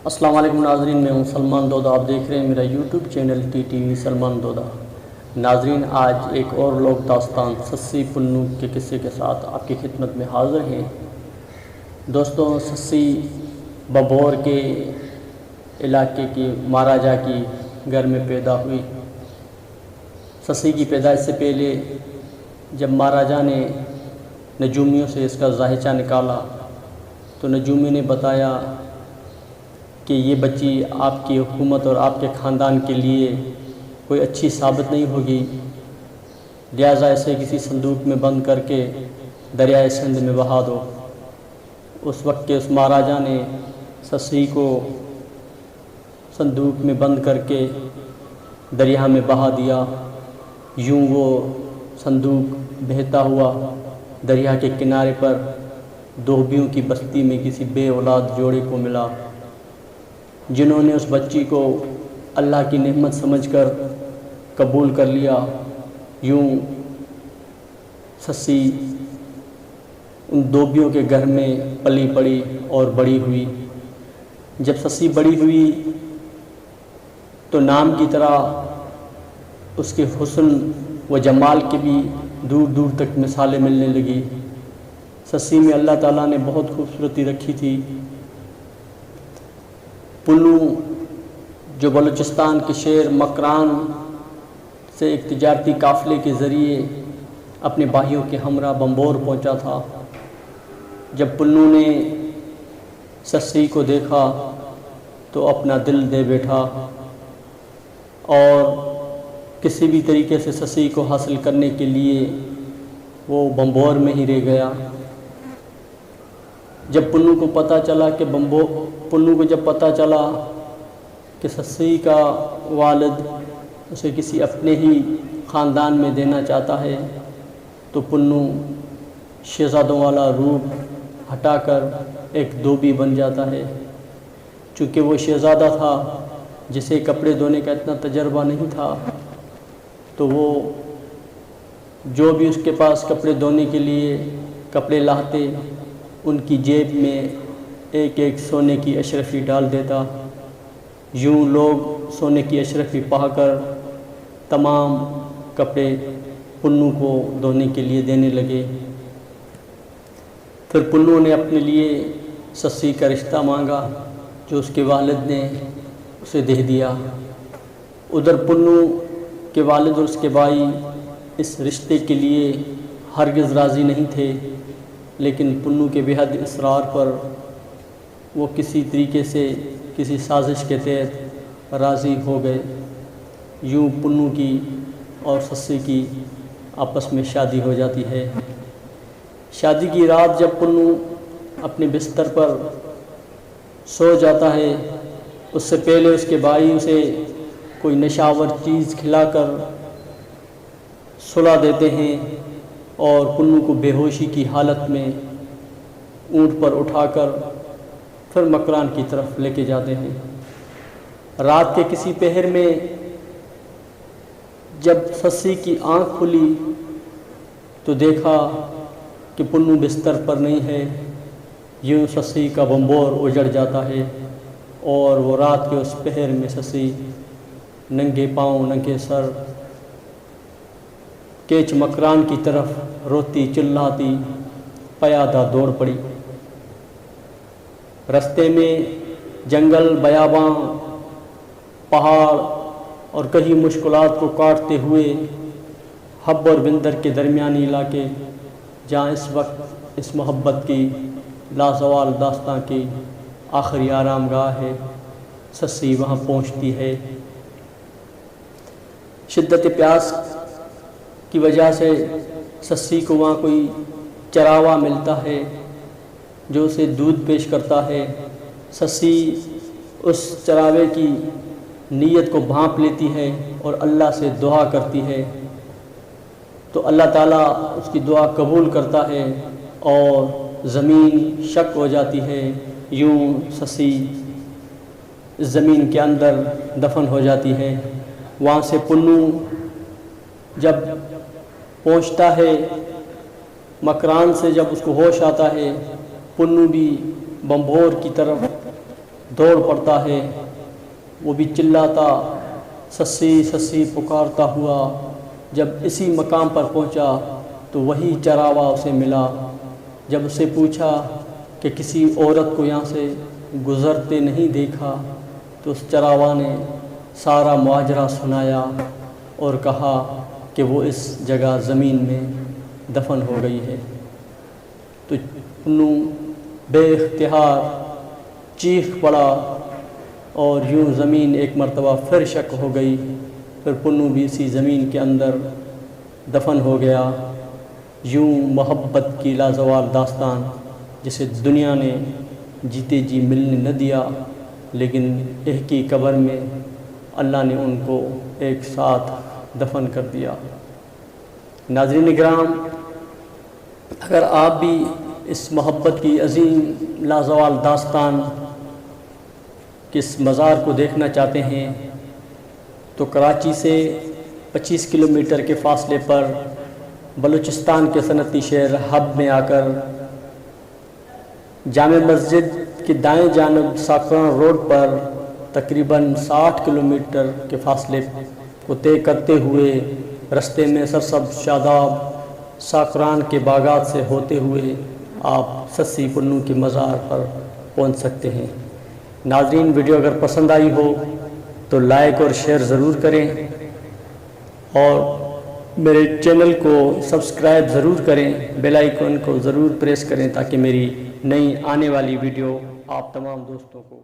السلام علیکم ناظرین، میں ہوں سلمان دودہ۔ آپ دیکھ رہے ہیں میرا یوٹیوب چینل TTV سلمان دودہ۔ ناظرین، آج ایک اور لوک داستان سسی پنو کے قصے کے ساتھ آپ کی خدمت میں حاضر ہیں۔ دوستوں، سسی ببور کے علاقے کی مہاراجا کی گھر میں پیدا ہوئی۔ سسی کی پیدائش سے پہلے جب مہاراجا نے نجومیوں سے اس کا زاہچہ نکالا تو نجومی نے بتایا کہ یہ بچی آپ کی حکومت اور آپ کے خاندان کے لیے کوئی اچھی ثابت نہیں ہوگی، لہٰذا اسے کسی صندوق میں بند کر کے دریائے سندھ میں بہا دو۔ اس وقت کے اس مہاراجا نے سسی کو صندوق میں بند کر کے دریا میں بہا دیا۔ یوں وہ صندوق بہتا ہوا دریا کے کنارے پر دھوبیوں کی بستی میں کسی بے اولاد جوڑے کو ملا، جنہوں نے اس بچی کو اللہ کی نعمت سمجھ کر قبول کر لیا۔ یوں سسی ان دھوبیوں کے گھر میں پلی پڑی اور بڑی ہوئی۔ جب سسی بڑی ہوئی تو نام کی طرح اس کے حسن و جمال کے بھی دور دور تک مثالیں ملنے لگی۔ سسی میں اللہ تعالیٰ نے بہت خوبصورتی رکھی تھی۔ پنو جو بلوچستان کے شہر مکران سے ایک تجارتی قافلے کے ذریعے اپنے بھائیوں کے ہمراہ بمبور پہنچا تھا، جب پنو نے سسی کو دیکھا تو اپنا دل دے بیٹھا اور کسی بھی طریقے سے سسی کو حاصل کرنے کے لیے وہ بمبور میں ہی رہ گیا۔ جب پنو کو پتہ چلا کہ سسی کا والد اسے کسی اپنے ہی خاندان میں دینا چاہتا ہے تو پنو شہزادوں والا روپ ہٹا کر ایک دھوبی بن جاتا ہے۔ چونکہ وہ شہزادہ تھا جسے کپڑے دھونے کا اتنا تجربہ نہیں تھا، تو وہ جو بھی اس کے پاس کپڑے دھونے کے لیے کپڑے لاتے ان کی جیب میں ایک ایک سونے کی اشرفی ڈال دیتا۔ یوں لوگ سونے کی اشرفی پا کر تمام کپڑے پنو کو دھونے کے لیے دینے لگے۔ پھر پنو نے اپنے لیے سسی کا رشتہ مانگا جو اس کے والد نے اسے دے دیا۔ ادھر پنو کے والد اور اس کے بھائی اس رشتے کے لیے ہرگز راضی نہیں تھے، لیکن پنو کے بےحد اصرار پر وہ کسی طریقے سے کسی سازش کے تحت راضی ہو گئے۔ یوں پنو کی اور سسی کی آپس میں شادی ہو جاتی ہے۔ شادی کی رات جب پنو اپنے بستر پر سو جاتا ہے، اس سے پہلے اس کے بھائی اسے کوئی نشاور چیز کھلا کر سلا دیتے ہیں اور پنو کو بے ہوشی کی حالت میں اونٹ پر اٹھا کر پھر مکران کی طرف لے کے جاتے ہیں۔ رات کے کسی پہر میں جب سسی کی آنکھ کھلی تو دیکھا کہ پنو بستر پر نہیں ہے۔ یوں سسی کا بمبور اجڑ جاتا ہے اور وہ رات کے اس پہر میں سسی ننگے پاؤں ننگے سر کیچ مکران کی طرف روتی چلاتی پیادہ دوڑ پڑی۔ رستے میں جنگل، بیاباں، پہاڑ اور کئی مشکلات کو کاٹتے ہوئے حب اور بندر کے درمیانی علاقے، جہاں اس وقت اس محبت کی لازوال داستاں کی آخری آرام گاہ ہے، سسی وہاں پہنچتی ہے۔ شدت پیاس کی وجہ سے سسی کو وہاں کوئی چراوا ملتا ہے جو اسے دودھ پیش کرتا ہے۔ سسی اس چراوے کی نیت کو بھانپ لیتی ہے اور اللہ سے دعا کرتی ہے تو اللہ تعالیٰ اس کی دعا قبول کرتا ہے اور زمین شق ہو جاتی ہے۔ یوں سسی زمین کے اندر دفن ہو جاتی ہے۔ وہاں سے پنو جب پہنچتا ہے مکران سے، جب اس کو ہوش آتا ہے، پنو بھی بمبور کی طرف دوڑ پڑتا ہے، وہ بھی چلاتا سسی سسی پکارتا ہوا جب اسی مقام پر پہنچا تو وہی چراوا اسے ملا۔ جب اسے پوچھا کہ کسی عورت کو یہاں سے گزرتے نہیں دیکھا تو اس چراوا نے سارا ماجرا سنایا اور کہا کہ وہ اس جگہ زمین میں دفن ہو گئی ہے۔ تو پنو بے اختیار چیخ پڑا اور یوں زمین ایک مرتبہ پھر شک ہو گئی، پھر پنو بھی اسی زمین کے اندر دفن ہو گیا۔ یوں محبت کی لازوال داستان جسے دنیا نے جیتے جی ملنے نہ دیا، لیکن ایک ہی قبر میں اللہ نے ان کو ایک ساتھ دفن کر دیا۔ ناظرین کرام، اگر آپ بھی اس محبت کی عظیم لازوال داستان کس مزار کو دیکھنا چاہتے ہیں تو کراچی سے 25 کلومیٹر کے فاصلے پر بلوچستان کے صنعتی شہر حب میں آ کر جامع مسجد کی دائیں جانب ساکران روڈ پر تقریباً 60 کلومیٹر کے فاصلے کو طے کرتے ہوئے رستے میں سرسبز شاداب ساکران کے باغات سے ہوتے ہوئے آپ سسی پنو کے مزار پر پہنچ سکتے ہیں۔ ناظرین، ویڈیو اگر پسند آئی ہو تو لائک اور شیئر ضرور کریں اور میرے چینل کو سبسکرائب ضرور کریں، بیل آئیکن کو ضرور پریس کریں تاکہ میری نئی آنے والی ویڈیو آپ تمام دوستوں کو